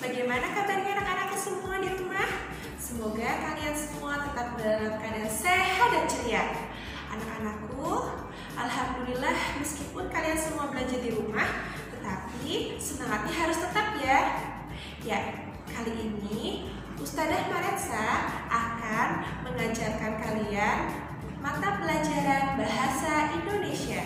Bagaimana kabarnya anak-anak semua di rumah? Semoga kalian semua tetap dalam keadaan sehat dan ceria. Anak-anakku, alhamdulillah meskipun kalian semua belajar di rumah, tetapi semangatnya harus tetap ya. Ya, kali ini Ustadzah Maretsa akan mengajarkan kalian mata pelajaran bahasa Indonesia.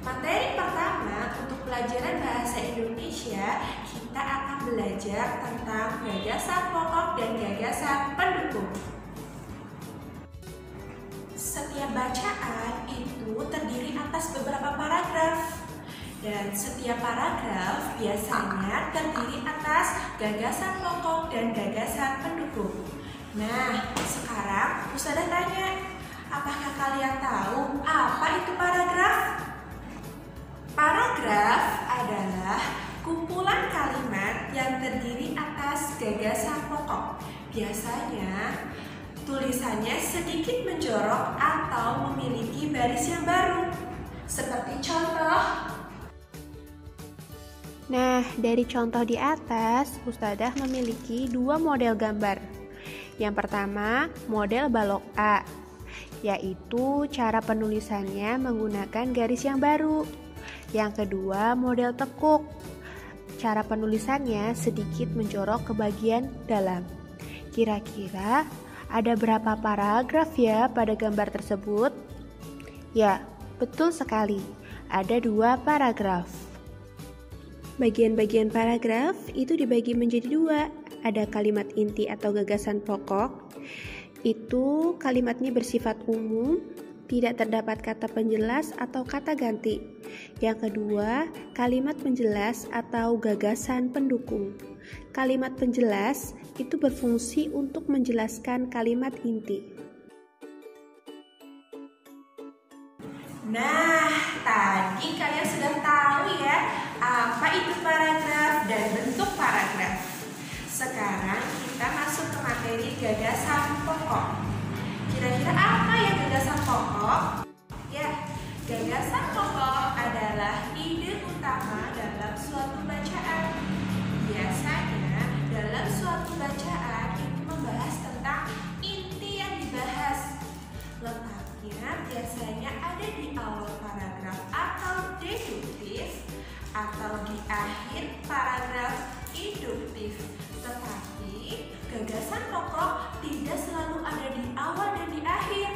Materi pertama untuk pelajaran bahasa Indonesia, kita akan belajar tentang gagasan pokok dan gagasan pendukung. Setiap bacaan itu terdiri atas beberapa paragraf, dan setiap paragraf biasanya terdiri atas gagasan pokok dan gagasan pendukung. Nah, sekarang Ustadzah tanya, apakah kalian tahu apa itu paragraf? Paragraf adalah kumpulan kalimat yang terdiri atas gagasan pokok. Biasanya tulisannya sedikit menjorok atau memiliki baris yang baru. Seperti contoh. Nah, dari contoh di atas, Ustadzah memiliki dua model gambar. Yang pertama, model balok A, yaitu cara penulisannya menggunakan garis yang baru. Yang kedua, model tekuk. Cara penulisannya sedikit menjorok ke bagian dalam. Kira-kira ada berapa paragraf ya pada gambar tersebut? Ya, betul sekali. Ada 2 paragraf. Bagian-bagian paragraf itu dibagi menjadi 2. Ada kalimat inti atau gagasan pokok. Itu kalimatnya bersifat umum, tidak terdapat kata penjelas atau kata ganti. Yang kedua, kalimat penjelas atau gagasan pendukung. Kalimat penjelas itu berfungsi untuk menjelaskan kalimat inti. Nah, tadi kalian sudah tahu ya apa itu paragraf dan bentuk paragraf. Sekarang kita masuk ke materi gagasan pokok. Kira-kira apa ya gagasan pokok? Ya, gagasan pokok adalah ide utama dalam suatu bacaan. Biasanya dalam suatu bacaan itu membahas tentang inti yang dibahas. Letaknya biasanya ada di awal paragraf atau deduktif atau di akhir paragraf induktif. Tetapi gagasan pokok tidak selalu ada di awal dan di akhir,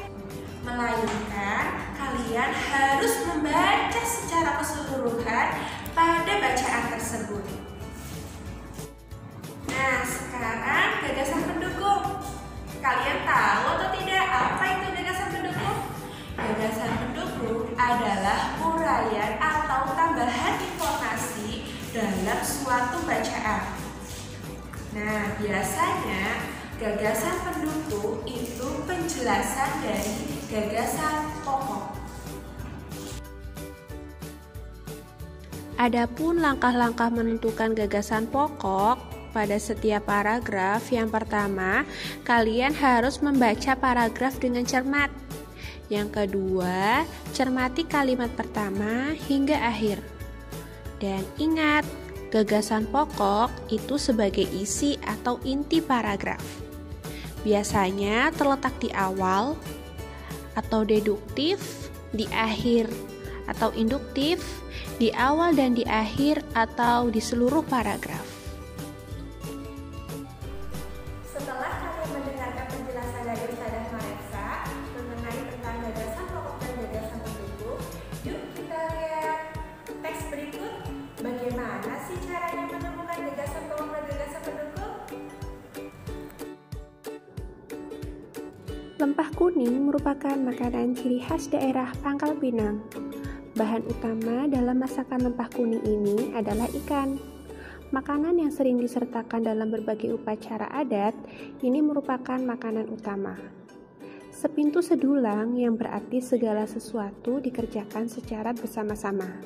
melainkan kalian harus membaca secara keseluruhan pada bacaan tersebut. Nah, sekarang gagasan pendukung. Kalian tahu atau tidak apa itu gagasan pendukung? Gagasan pendukung adalah uraian atau tambahan informasi dalam suatu bacaan. Nah, biasanya gagasan pendukung itu penjelasan dari gagasan pokok. Adapun langkah-langkah menentukan gagasan pokok pada setiap paragraf, yang pertama, kalian harus membaca paragraf dengan cermat. Yang kedua, cermati kalimat pertama hingga akhir. Dan ingat, gagasan pokok itu sebagai isi atau inti paragraf. Biasanya terletak di awal atau deduktif, di akhir atau induktif, di awal dan di akhir atau di seluruh paragraf. Setelah kalian mendengarkan penjelasan dari Ustadzah Maretsa mengenai tentang gagasan pokok dan gagasan pendukung, yuk kita lihat teks berikut. Bagaimana sih caranya menemukan gagasan pokok dan gagasan pendukung? Lempah kuning merupakan makanan ciri khas daerah Pangkal Pinang. Bahan utama dalam masakan lempah kuning ini adalah ikan. Makanan yang sering disertakan dalam berbagai upacara adat ini merupakan makanan utama. Sepintu sedulang yang berarti segala sesuatu dikerjakan secara bersama-sama.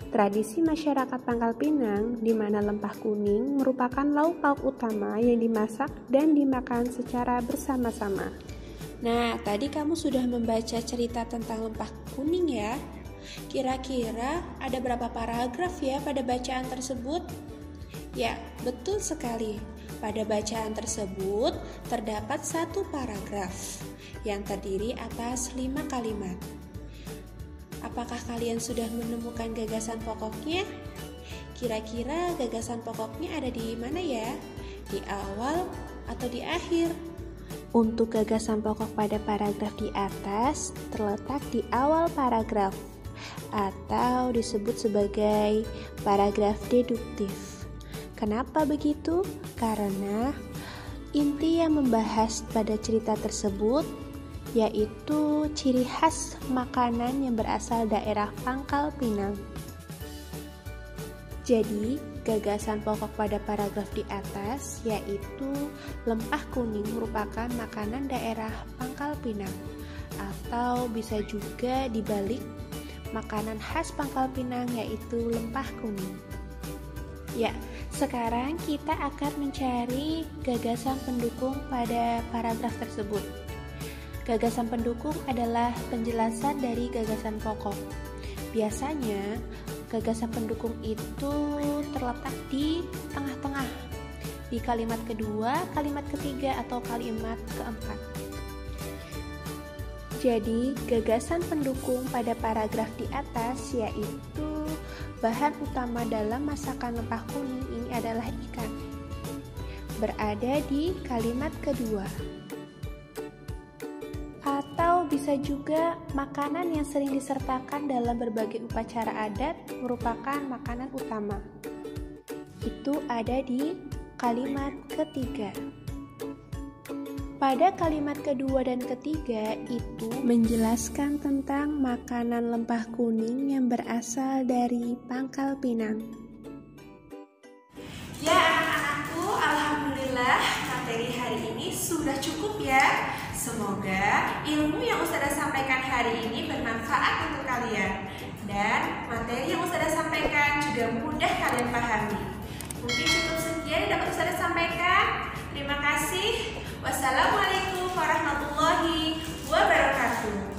Tradisi masyarakat Pangkal Pinang di mana lempah kuning merupakan lauk pauk utama yang dimasak dan dimakan secara bersama-sama. Nah, tadi kamu sudah membaca cerita tentang lempah kuning ya? Kira-kira ada berapa paragraf ya pada bacaan tersebut? Ya, betul sekali. Pada bacaan tersebut terdapat satu paragraf yang terdiri atas 5 kalimat. Apakah kalian sudah menemukan gagasan pokoknya? Kira-kira gagasan pokoknya ada di mana ya? Di awal atau di akhir? Untuk gagasan pokok pada paragraf di atas terletak di awal paragraf atau disebut sebagai paragraf deduktif. Kenapa begitu? Karena inti yang membahas pada cerita tersebut yaitu ciri khas makanan yang berasal daerah Pangkal Pinang. Jadi, gagasan pokok pada paragraf di atas yaitu lempah kuning merupakan makanan daerah Pangkal Pinang, atau bisa juga dibalik, makanan khas Pangkal Pinang yaitu lempah kuning. Ya, sekarang kita akan mencari gagasan pendukung pada paragraf tersebut. Gagasan pendukung adalah penjelasan dari gagasan pokok. Biasanya, gagasan pendukung itu terletak di tengah-tengah, di kalimat kedua, kalimat ketiga, atau kalimat keempat. Jadi, gagasan pendukung pada paragraf di atas yaitu bahan utama dalam masakan lempah kuning ini adalah ikan. Berada di kalimat kedua. Atau bisa juga makanan yang sering disertakan dalam berbagai upacara adat merupakan makanan utama. Itu ada di kalimat ketiga. Pada kalimat kedua dan ketiga itu menjelaskan tentang makanan lempah kuning yang berasal dari Pangkal Pinang. Ya anak-anakku, alhamdulillah materi hari ini sudah cukup ya. Semoga ilmu yang Ustazah sampaikan hari ini bermanfaat untuk kalian. Dan materi yang Ustazah sampaikan juga mudah kalian pahami. Mungkin cukup sekian yang dapat Ustazah sampaikan. Terima kasih. Wassalamualaikum warahmatullahi wabarakatuh.